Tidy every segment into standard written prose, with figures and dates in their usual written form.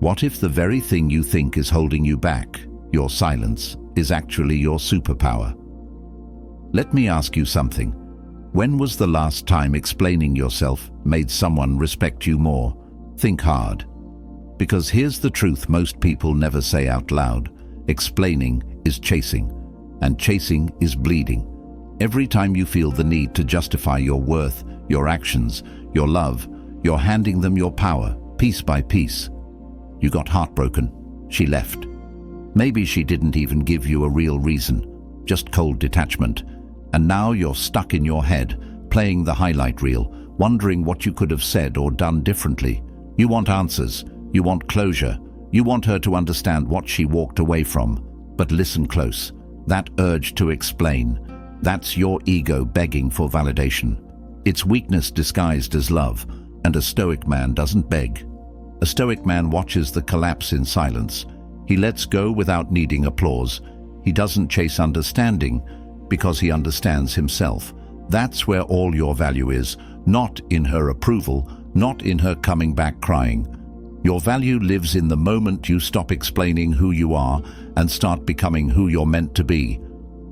What if the very thing you think is holding you back, your silence, is actually your superpower? Let me ask you something. When was the last time explaining yourself made someone respect you more? Think hard. Because here's the truth most people never say out loud. Explaining is chasing, and chasing is bleeding. Every time you feel the need to justify your worth, your actions, your love, you're handing them your power, piece by piece. You got heartbroken. She left. Maybe she didn't even give you a real reason, just cold detachment. And now you're stuck in your head, playing the highlight reel, wondering what you could have said or done differently. You want answers. You want closure. You want her to understand what she walked away from. But listen close. That urge to explain, that's your ego begging for validation. It's weakness disguised as love, and a Stoic man doesn't beg. A Stoic man watches the collapse in silence. He lets go without needing applause. He doesn't chase understanding, because he understands himself. That's where all your value is, not in her approval, not in her coming back crying. Your value lives in the moment you stop explaining who you are and start becoming who you're meant to be.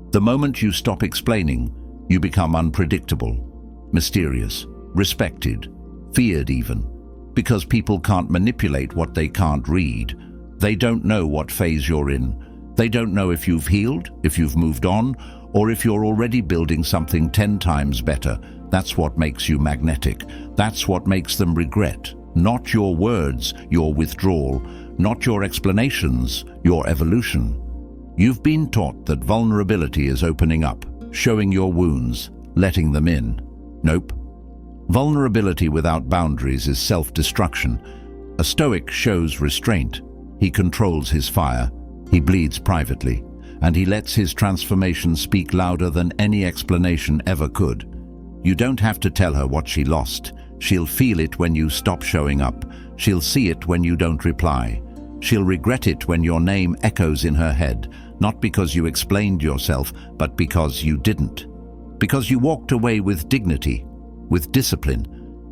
The moment you stop explaining, you become unpredictable, mysterious, respected, feared even, because people can't manipulate what they can't read. They don't know what phase you're in. They don't know if you've healed, if you've moved on, or if you're already building something 10 times better. That's what makes you magnetic. That's what makes them regret. Not your words, your withdrawal. Not your explanations, your evolution. You've been taught that vulnerability is opening up, showing your wounds, letting them in. Nope. Vulnerability without boundaries is self-destruction. A Stoic shows restraint. He controls his fire. He bleeds privately. And he lets his transformation speak louder than any explanation ever could. You don't have to tell her what she lost. She'll feel it when you stop showing up. She'll see it when you don't reply. She'll regret it when your name echoes in her head, not because you explained yourself, but because you didn't. Because you walked away with dignity, with discipline,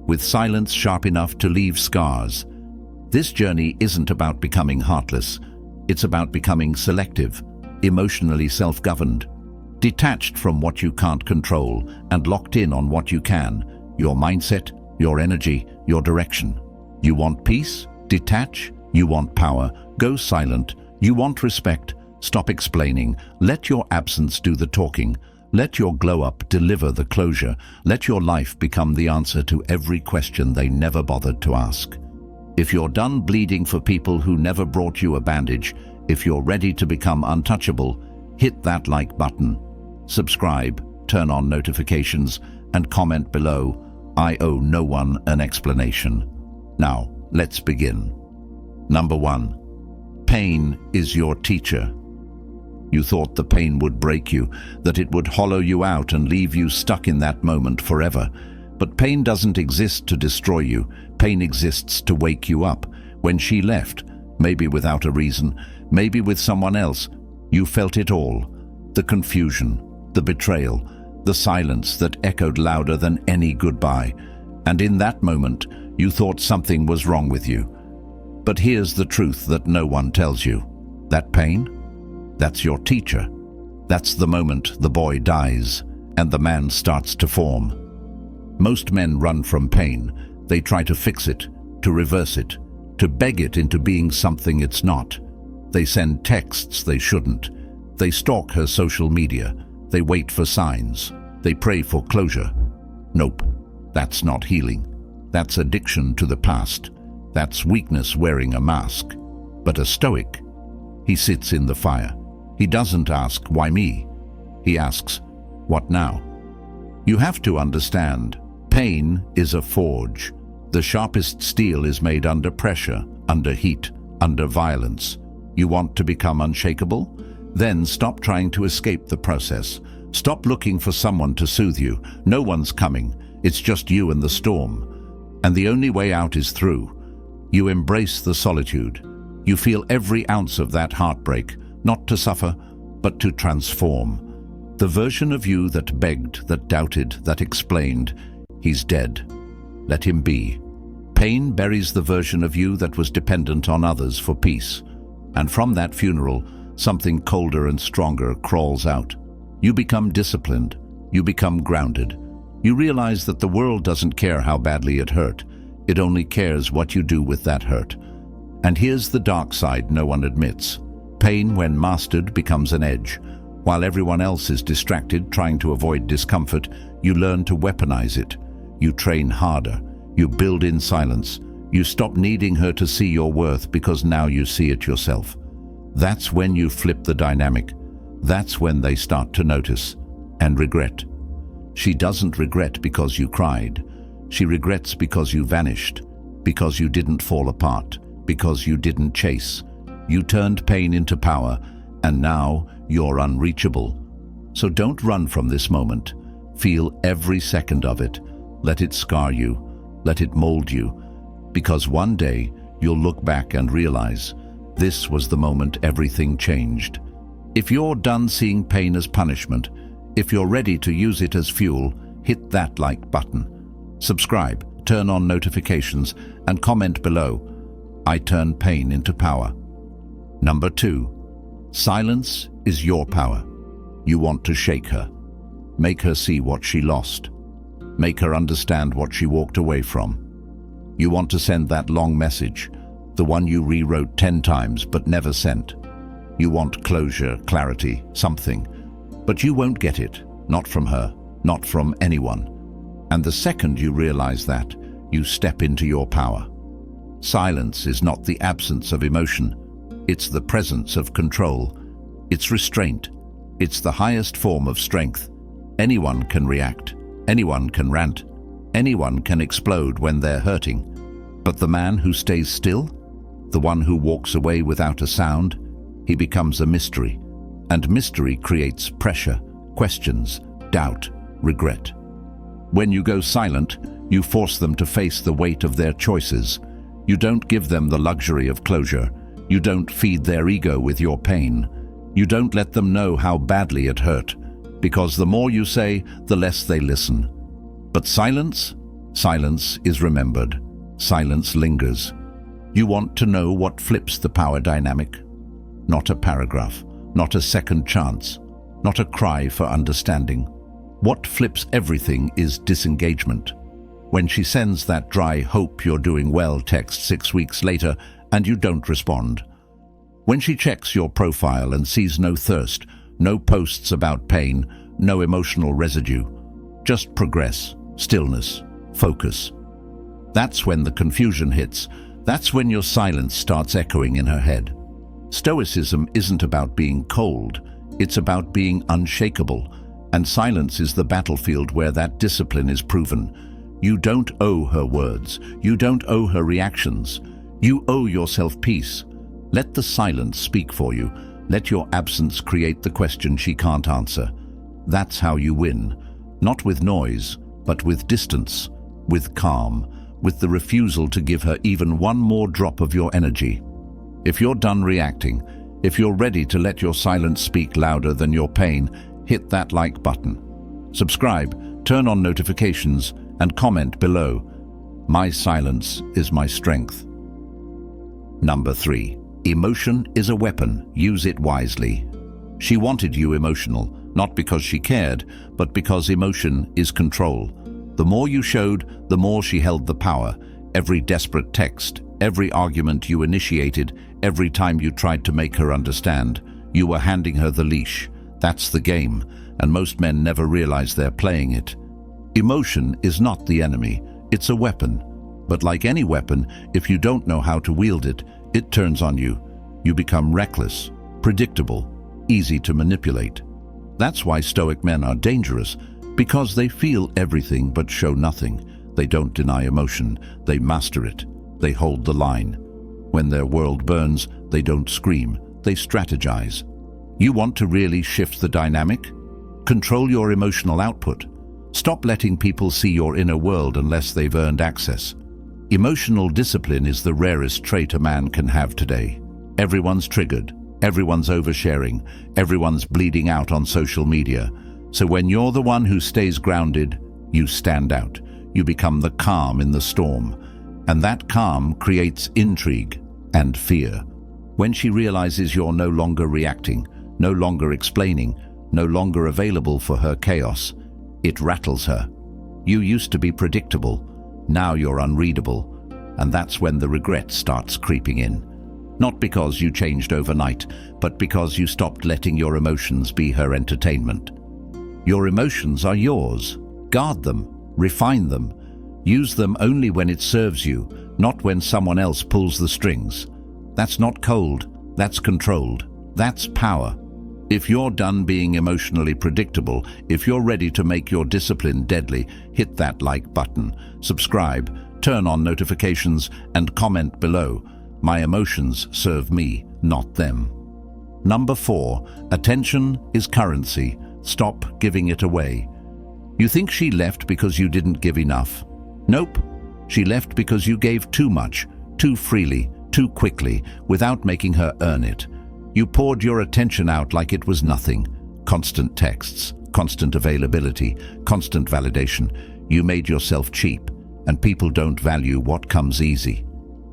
with silence sharp enough to leave scars. This journey isn't about becoming heartless. It's about becoming selective, emotionally self-governed, detached from what you can't control and locked in on what you can, your mindset, your energy, your direction. You want peace? Detach. You want power? Go silent. You want respect? Stop explaining. Let your absence do the talking. Let your glow-up deliver the closure. Let your life become the answer to every question they never bothered to ask. If you're done bleeding for people who never brought you a bandage, if you're ready to become untouchable, hit that like button, subscribe, turn on notifications, and comment below. I owe no one an explanation. Now, let's begin. Number 1. Pain is your teacher. You thought the pain would break you, that it would hollow you out and leave you stuck in that moment forever. But pain doesn't exist to destroy you. Pain exists to wake you up. When she left, maybe without a reason, maybe with someone else, you felt it all. The confusion, the betrayal, the silence that echoed louder than any goodbye. And in that moment, you thought something was wrong with you. But here's the truth that no one tells you. That pain? That's your teacher. That's the moment the boy dies and the man starts to form. Most men run from pain. They try to fix it, to reverse it, to beg it into being something it's not. They send texts they shouldn't. They stalk her social media. They wait for signs. They pray for closure. Nope, that's not healing. That's addiction to the past. That's weakness wearing a mask. But a Stoic, he sits in the fire. He doesn't ask, why me? He asks, what now? You have to understand, pain is a forge. The sharpest steel is made under pressure, under heat, under violence. You want to become unshakable? Then stop trying to escape the process. Stop looking for someone to soothe you. No one's coming. It's just you and the storm. And the only way out is through. You embrace the solitude. You feel every ounce of that heartbreak, not to suffer, but to transform. The version of you that begged, that doubted, that explained, he's dead. Let him be. Pain buries the version of you that was dependent on others for peace. And from that funeral, something colder and stronger crawls out. You become disciplined. You become grounded. You realize that the world doesn't care how badly it hurt. It only cares what you do with that hurt. And here's the dark side no one admits. Pain, when mastered, becomes an edge. While everyone else is distracted, trying to avoid discomfort, you learn to weaponize it. You train harder. You build in silence. You stop needing her to see your worth because now you see it yourself. That's when you flip the dynamic. That's when they start to notice and regret. She doesn't regret because you cried. She regrets because you vanished, because you didn't fall apart, because you didn't chase. You turned pain into power, and now you're unreachable. So don't run from this moment. Feel every second of it. Let it scar you. Let it mold you. Because one day you'll look back and realize this was the moment everything changed. If you're done seeing pain as punishment, if you're ready to use it as fuel, hit that like button. Subscribe, turn on notifications, and comment below. I turn pain into power. Number 2. Silence is your power. You want to shake her. Make her see what she lost. Make her understand what she walked away from. You want to send that long message, the one you rewrote 10 times but never sent. You want closure, clarity, something. But you won't get it, not from her, not from anyone. And the second you realize that, you step into your power. Silence is not the absence of emotion. It's the presence of control. It's restraint. It's the highest form of strength. Anyone can react. Anyone can rant. Anyone can explode when they're hurting. But the man who stays still, the one who walks away without a sound, he becomes a mystery. And mystery creates pressure, questions, doubt, regret. When you go silent, you force them to face the weight of their choices. You don't give them the luxury of closure. You don't feed their ego with your pain. You don't let them know how badly it hurt. Because the more you say, the less they listen. But silence? Silence is remembered. Silence lingers. You want to know what flips the power dynamic? Not a paragraph, not a second chance, not a cry for understanding. What flips everything is disengagement. When she sends that dry "hope you're doing well" text 6 weeks later and you don't respond. When she checks your profile and sees no thirst, no posts about pain, no emotional residue, just progress, stillness, focus. That's when the confusion hits. That's when your silence starts echoing in her head. Stoicism isn't about being cold. It's about being unshakable. And silence is the battlefield where that discipline is proven. You don't owe her words. You don't owe her reactions. You owe yourself peace. Let the silence speak for you. Let your absence create the question she can't answer. That's how you win. Not with noise, but with distance, with calm, with the refusal to give her even one more drop of your energy. If you're done reacting, if you're ready to let your silence speak louder than your pain, hit that like button. Subscribe, turn on notifications, and comment below. My silence is my strength. Number 3. Emotion is a weapon. Use it wisely. She wanted you emotional, not because she cared, but because emotion is control. The more you showed, the more she held the power. Every desperate text, every argument you initiated, every time you tried to make her understand, you were handing her the leash. That's the game, and most men never realize they're playing it. Emotion is not the enemy, it's a weapon. But like any weapon, if you don't know how to wield it, it turns on you. You become reckless, predictable, easy to manipulate. That's why Stoic men are dangerous, because they feel everything but show nothing. They don't deny emotion, they master it. They hold the line. When their world burns, they don't scream, they strategize. You want to really shift the dynamic? Control your emotional output. Stop letting people see your inner world unless they've earned access. Emotional discipline is the rarest trait a man can have today. Everyone's triggered, everyone's oversharing, everyone's bleeding out on social media. So when you're the one who stays grounded, you stand out. You become the calm in the storm. And that calm creates intrigue and fear. When she realizes you're no longer reacting, no longer explaining, no longer available for her chaos, it rattles her. You used to be predictable, now you're unreadable, and that's when the regret starts creeping in. Not because you changed overnight, but because you stopped letting your emotions be her entertainment. Your emotions are yours. Guard them, refine them. Use them only when it serves you, not when someone else pulls the strings. That's not cold, that's controlled, that's power. If you're done being emotionally predictable, if you're ready to make your discipline deadly, hit that like button, subscribe, turn on notifications, and comment below. My emotions serve me, not them. Number 4, attention is currency. Stop giving it away. You think she left because you didn't give enough? Nope. She left because you gave too much, too freely, too quickly, without making her earn it. You poured your attention out like it was nothing. Constant texts, constant availability, constant validation. You made yourself cheap, and people don't value what comes easy.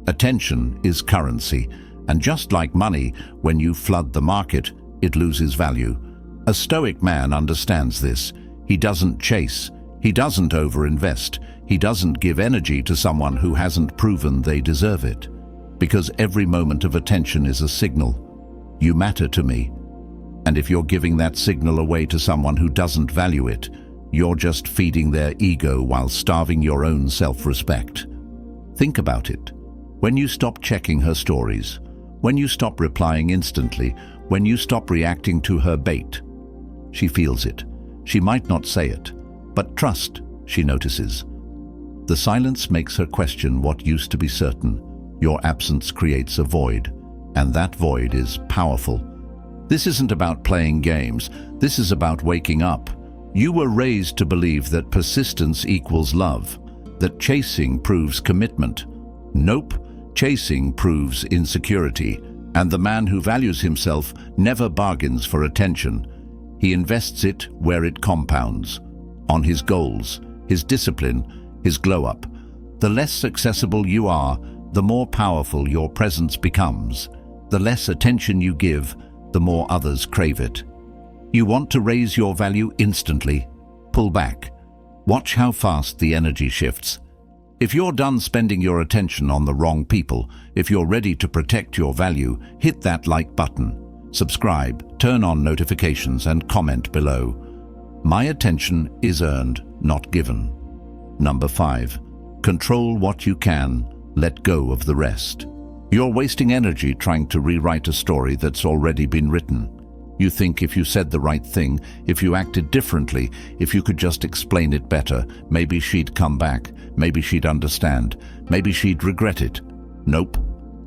Attention is currency, and just like money, when you flood the market, it loses value. A Stoic man understands this. He doesn't chase. He doesn't overinvest. He doesn't give energy to someone who hasn't proven they deserve it. Because every moment of attention is a signal. You matter to me. And if you're giving that signal away to someone who doesn't value it, you're just feeding their ego while starving your own self-respect. Think about it. When you stop checking her stories, when you stop replying instantly, when you stop reacting to her bait, she feels it. She might not say it, but trust, she notices. The silence makes her question what used to be certain. Your absence creates a void, and that void is powerful. This isn't about playing games. This is about waking up. You were raised to believe that persistence equals love, that chasing proves commitment. Nope, chasing proves insecurity, and the man who values himself never bargains for attention. He invests it where it compounds, on his goals, his discipline, his glow-up. The less accessible you are, the more powerful your presence becomes. The less attention you give, the more others crave it. You want to raise your value instantly? Pull back. Watch how fast the energy shifts. If you're done spending your attention on the wrong people, if you're ready to protect your value, hit that like button. Subscribe, turn on notifications, and comment below. My attention is earned, not given. Number 5. Control what you can, let go of the rest. You're wasting energy trying to rewrite a story that's already been written. You think if you said the right thing, if you acted differently, if you could just explain it better, maybe she'd come back, maybe she'd understand, maybe she'd regret it. Nope.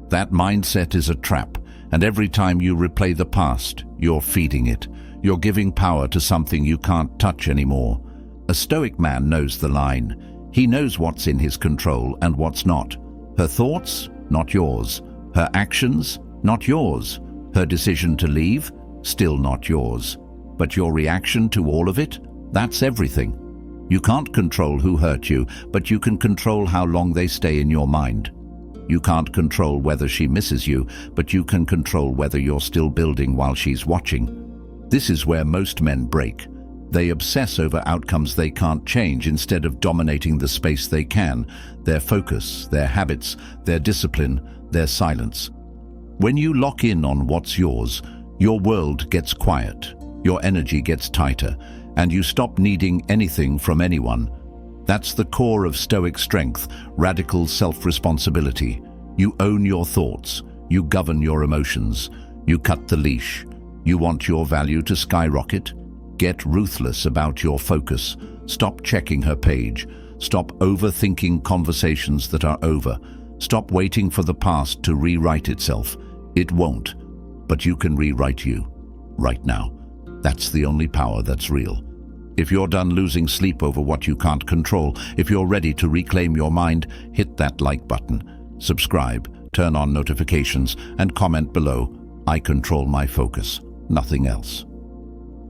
That mindset is a trap, and every time you replay the past, you're feeding it. You're giving power to something you can't touch anymore. A Stoic man knows the line. He knows what's in his control and what's not. Her thoughts, not yours. Her actions, not yours. Her decision to leave, still not yours. But your reaction to all of it, that's everything. You can't control who hurt you, but you can control how long they stay in your mind. You can't control whether she misses you, but you can control whether you're still building while she's watching. This is where most men break. They obsess over outcomes they can't change instead of dominating the space they can, their focus, their habits, their discipline, their silence. When you lock in on what's yours, your world gets quiet, your energy gets tighter, and you stop needing anything from anyone. That's the core of Stoic strength, radical self-responsibility. You own your thoughts, you govern your emotions, you cut the leash. You want your value to skyrocket? Get ruthless about your focus. Stop checking her page. Stop overthinking conversations that are over. Stop waiting for the past to rewrite itself. It won't, but you can rewrite you, right now. That's the only power that's real. If you're done losing sleep over what you can't control, if you're ready to reclaim your mind, hit that like button. Subscribe, turn on notifications, and comment below. I control my focus, nothing else.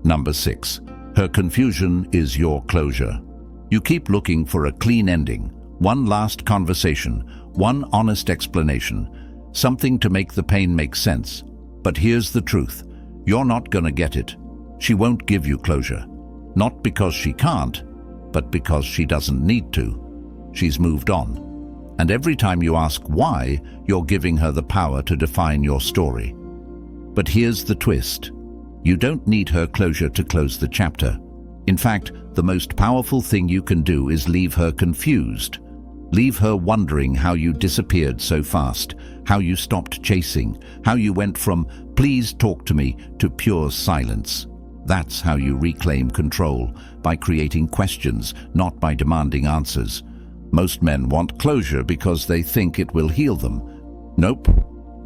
Number 6. Her confusion is your closure. You keep looking for a clean ending, one last conversation, one honest explanation, something to make the pain make sense. But here's the truth. You're not gonna get it. She won't give you closure. Not because she can't, but because she doesn't need to. She's moved on. And every time you ask why, you're giving her the power to define your story. But here's the twist. You don't need her closure to close the chapter. In fact, the most powerful thing you can do is leave her confused. Leave her wondering how you disappeared so fast, how you stopped chasing, how you went from "please talk to me" to pure silence. That's how you reclaim control, by creating questions, not by demanding answers. Most men want closure because they think it will heal them. Nope.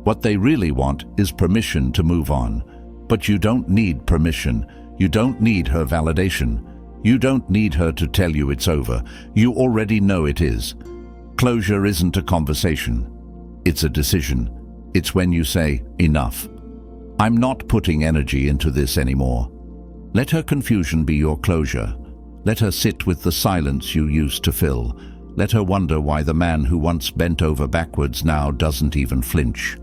What they really want is permission to move on. But you don't need permission. You don't need her validation. You don't need her to tell you it's over. You already know it is. Closure isn't a conversation. It's a decision. It's when you say, enough. I'm not putting energy into this anymore. Let her confusion be your closure. Let her sit with the silence you used to fill. Let her wonder why the man who once bent over backwards now doesn't even flinch.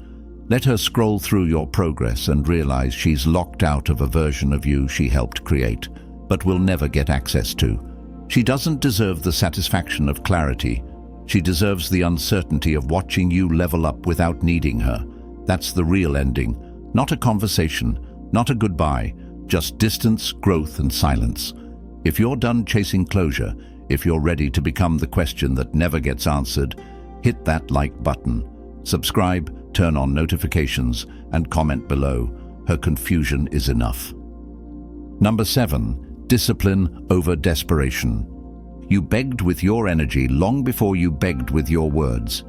Let her scroll through your progress and realize she's locked out of a version of you she helped create, but will never get access to. She doesn't deserve the satisfaction of clarity. She deserves the uncertainty of watching you level up without needing her. That's the real ending. Not a conversation, not a goodbye, just distance, growth, and silence. If you're done chasing closure, if you're ready to become the question that never gets answered, hit that like button. Subscribe, turn on notifications, and comment below. Her confusion is enough. Number 7. Discipline over desperation. You begged with your energy long before you begged with your words.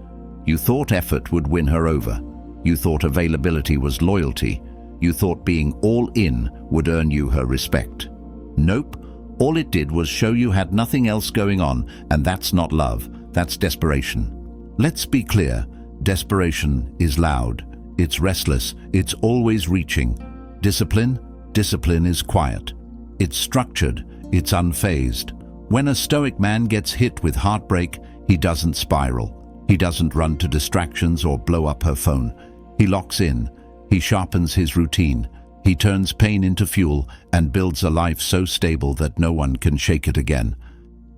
You thought effort would win her over. You thought availability was loyalty. You thought being all in would earn you her respect. Nope. All it did was show you had nothing else going on, and that's not love, that's desperation. Let's be clear, desperation is loud, it's restless, it's always reaching. Discipline is quiet. It's structured, it's unfazed. When a stoic man gets hit with heartbreak, he doesn't spiral. He doesn't run to distractions or blow up her phone. He locks in, he sharpens his routine. He turns pain into fuel and builds a life so stable that no one can shake it again.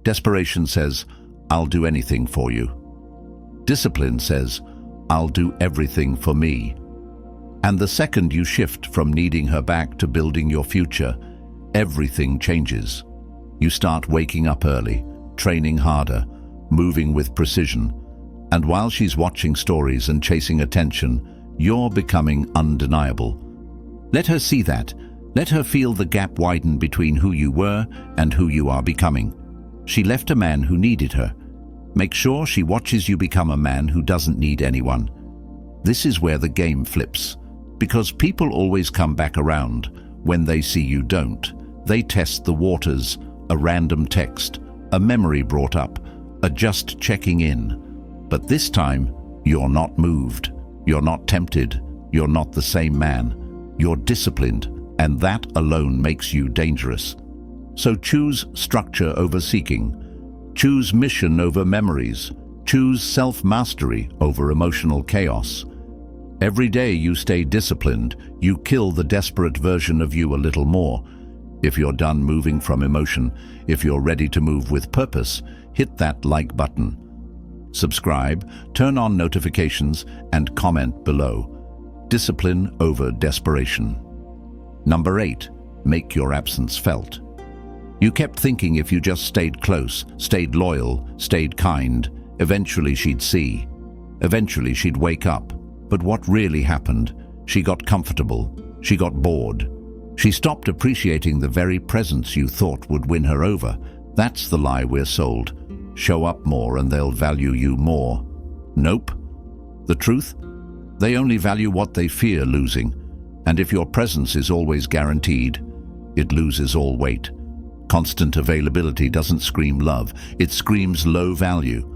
Desperation says, I'll do anything for you. Discipline says, I'll do everything for me. And the second you shift from needing her back to building your future, everything changes. You start waking up early, training harder, moving with precision. And while she's watching stories and chasing attention, you're becoming undeniable. Let her see that. Let her feel the gap widen between who you were and who you are becoming. She left a man who needed her. Make sure she watches you become a man who doesn't need anyone. This is where the game flips. Because people always come back around when they see you don't. They test the waters, a random text, a memory brought up, a just checking in. But this time, you're not moved. You're not tempted. You're not the same man. You're disciplined, and that alone makes you dangerous. So choose structure over seeking. Choose mission over memories. Choose self-mastery over emotional chaos. Every day you stay disciplined, you kill the desperate version of you a little more. If you're done moving from emotion, if you're ready to move with purpose, hit that like button. Subscribe, turn on notifications, and comment below. Discipline over desperation. Number 8. Make your absence felt. You kept thinking if you just stayed close, stayed loyal, stayed kind, eventually she'd see. Eventually she'd wake up. But what really happened? She got comfortable. She got bored. She stopped appreciating the very presence you thought would win her over. That's the lie we're sold. Show up more and they'll value you more. Nope. The truth? They only value what they fear losing. And if your presence is always guaranteed, it loses all weight. Constant availability doesn't scream love, it screams low value.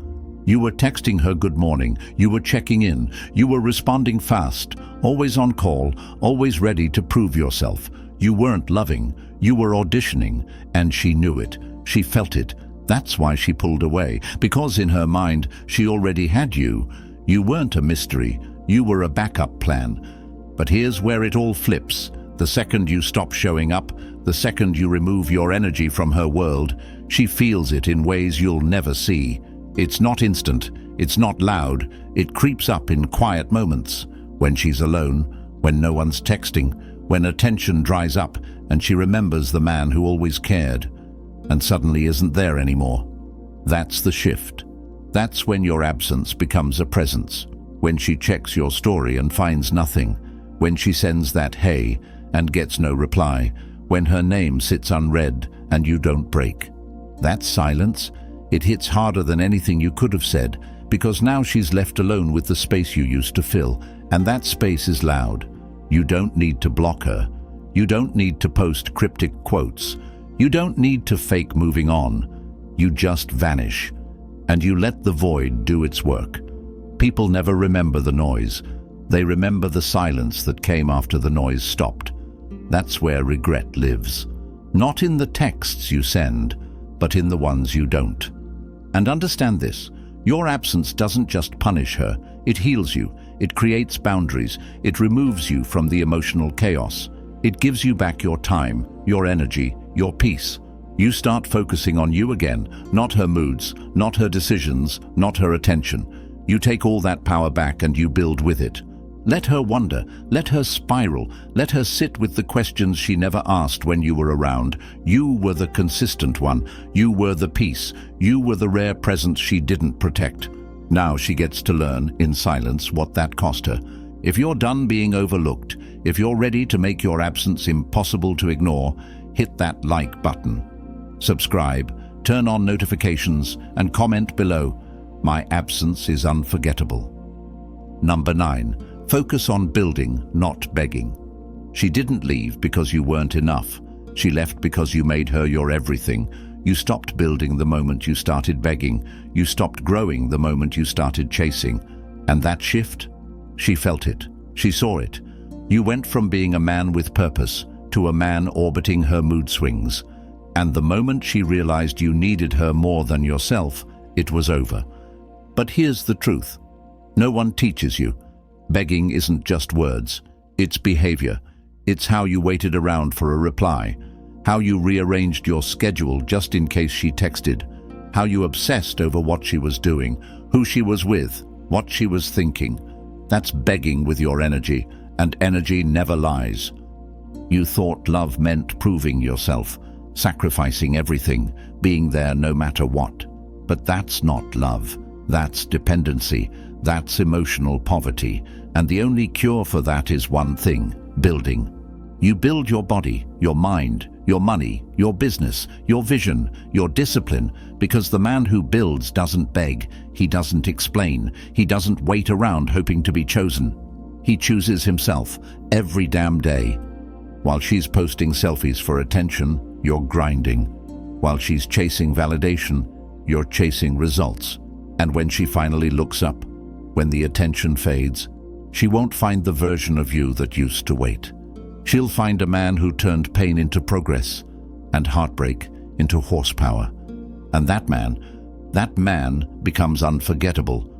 You were texting her good morning, you were checking in, you were responding fast, always on call, always ready to prove yourself. You weren't loving, you were auditioning, and she knew it, she felt it. That's why she pulled away, because in her mind she already had you. You weren't a mystery, you were a backup plan. But here's where it all flips. The second you stop showing up, the second you remove your energy from her world, she feels it in ways you'll never see. It's not instant, it's not loud, it creeps up in quiet moments. When she's alone, when no one's texting, when attention dries up and she remembers the man who always cared and suddenly isn't there anymore. That's the shift. That's when your absence becomes a presence. When she checks your story and finds nothing. When she sends that hey and gets no reply. When her name sits unread and you don't break. That's silence. It hits harder than anything you could have said, because now she's left alone with the space you used to fill, and that space is loud. You don't need to block her. You don't need to post cryptic quotes. You don't need to fake moving on. You just vanish, and you let the void do its work. People never remember the noise. They remember the silence that came after the noise stopped. That's where regret lives. Not in the texts you send, but in the ones you don't. And understand this, your absence doesn't just punish her, it heals you, it creates boundaries, it removes you from the emotional chaos. It gives you back your time, your energy, your peace. You start focusing on you again, not her moods, not her decisions, not her attention. You take all that power back and you build with it. Let her wonder, let her spiral, let her sit with the questions she never asked when you were around. You were the consistent one, you were the peace, you were the rare presence she didn't protect. Now she gets to learn, in silence, what that cost her. If you're done being overlooked, if you're ready to make your absence impossible to ignore, hit that like button. Subscribe, turn on notifications, and comment below. My absence is unforgettable. Number 9. Focus on building, not begging. She didn't leave because you weren't enough. She left because you made her your everything. You stopped building the moment you started begging. You stopped growing the moment you started chasing. And that shift? She felt it. She saw it. You went from being a man with purpose to a man orbiting her mood swings. And the moment she realized you needed her more than yourself, it was over. But here's the truth. No one teaches you. Begging isn't just words, it's behavior. It's how you waited around for a reply, how you rearranged your schedule just in case she texted, how you obsessed over what she was doing, who she was with, what she was thinking. That's begging with your energy, and energy never lies. You thought love meant proving yourself, sacrificing everything, being there no matter what. But that's not love. That's dependency. That's emotional poverty. And the only cure for that is one thing: building. You build your body, your mind, your money, your business, your vision, your discipline, because the man who builds doesn't beg, he doesn't explain, he doesn't wait around hoping to be chosen. He chooses himself every damn day. While she's posting selfies for attention, you're grinding. While she's chasing validation, you're chasing results. And when she finally looks up, when the attention fades, she won't find the version of you that used to wait. She'll find a man who turned pain into progress and heartbreak into horsepower. And that man becomes unforgettable.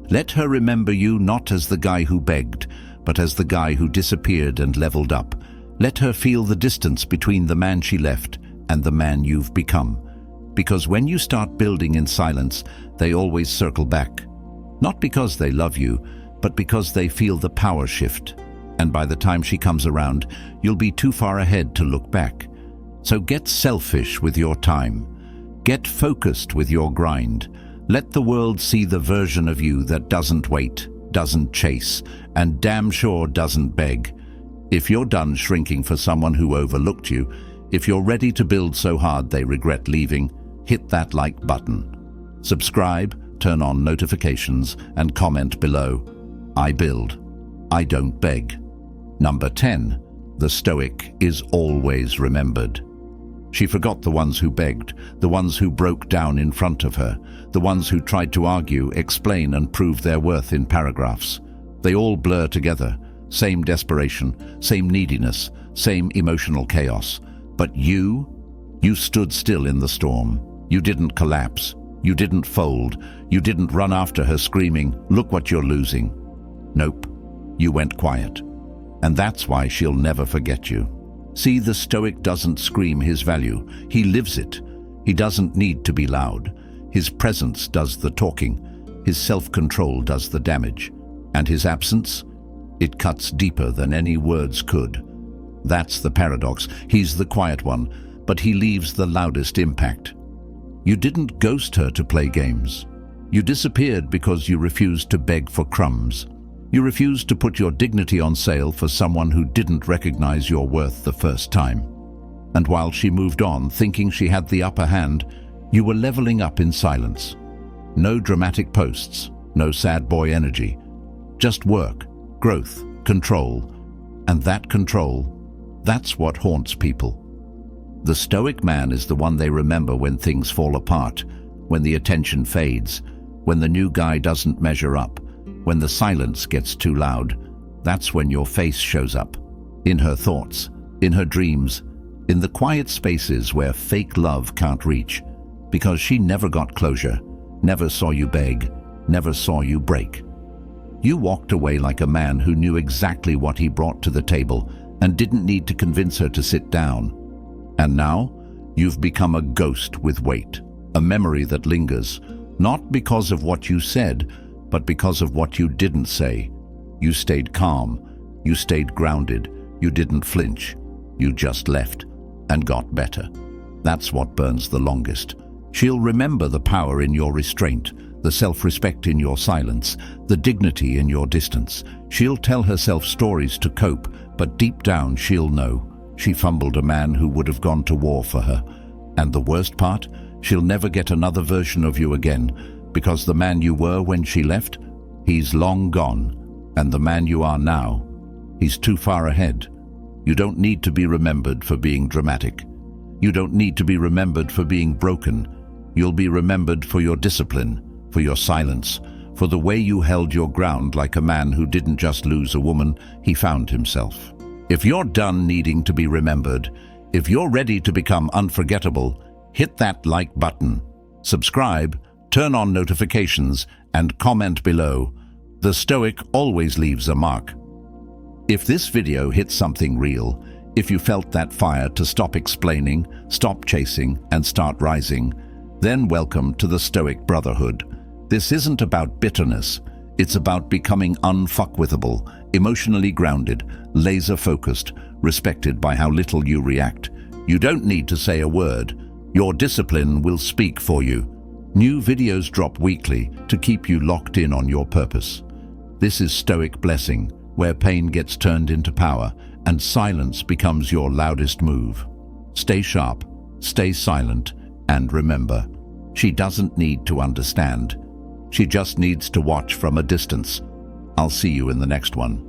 Let her remember you not as the guy who begged, but as the guy who disappeared and leveled up. Let her feel the distance between the man she left and the man you've become. Because when you start building in silence, they always circle back. Not because they love you, but because they feel the power shift. And by the time she comes around, you'll be too far ahead to look back. So get selfish with your time. Get focused with your grind. Let the world see the version of you that doesn't wait, doesn't chase, and damn sure doesn't beg. If you're done shrinking for someone who overlooked you, if you're ready to build so hard they regret leaving, hit that like button. Subscribe, turn on notifications, and comment below. I build. I don't beg. Number 10. The Stoic is always remembered. She forgot the ones who begged, the ones who broke down in front of her, the ones who tried to argue, explain, and prove their worth in paragraphs. They all blur together. Same desperation, same neediness, same emotional chaos. But you stood still in the storm. You didn't collapse. You didn't fold. You didn't run after her screaming, "Look what you're losing." Nope. You went quiet. And that's why she'll never forget you. See, the Stoic doesn't scream his value. He lives it. He doesn't need to be loud. His presence does the talking. His self-control does the damage. And his absence? It cuts deeper than any words could. That's the paradox. He's the quiet one, but he leaves the loudest impact. You didn't ghost her to play games. You disappeared because you refused to beg for crumbs. You refused to put your dignity on sale for someone who didn't recognize your worth the first time. And while she moved on, thinking she had the upper hand, you were leveling up in silence. No dramatic posts, no sad boy energy. Just work, growth, control. And that control, that's what haunts people. The Stoic man is the one they remember when things fall apart, when the attention fades, when the new guy doesn't measure up, when the silence gets too loud. That's when your face shows up. In her thoughts, in her dreams, in the quiet spaces where fake love can't reach. Because she never got closure, never saw you beg, never saw you break. You walked away like a man who knew exactly what he brought to the table and didn't need to convince her to sit down. And now, you've become a ghost with weight, a memory that lingers, not because of what you said, but because of what you didn't say. You stayed calm, you stayed grounded, you didn't flinch, you just left and got better. That's what burns the longest. She'll remember the power in your restraint, the self-respect in your silence, the dignity in your distance. She'll tell herself stories to cope, but deep down she'll know she fumbled a man who would have gone to war for her. And the worst part, she'll never get another version of you again, because the man you were when she left, he's long gone. And the man you are now, he's too far ahead. You don't need to be remembered for being dramatic. You don't need to be remembered for being broken. You'll be remembered for your discipline, for your silence, for the way you held your ground like a man who didn't just lose a woman, he found himself. If you're done needing to be remembered, if you're ready to become unforgettable, hit that like button, subscribe, turn on notifications, and comment below. The Stoic always leaves a mark. If this video hit something real, if you felt that fire to stop explaining, stop chasing, and start rising, then welcome to the Stoic Brotherhood. This isn't about bitterness. It's about becoming unfuckwithable, emotionally grounded, laser-focused, respected by how little you react. You don't need to say a word. Your discipline will speak for you. New videos drop weekly to keep you locked in on your purpose. This is Stoic Blessing, where pain gets turned into power and silence becomes your loudest move. Stay sharp, stay silent, and remember, she doesn't need to understand. She just needs to watch from a distance. I'll see you in the next one.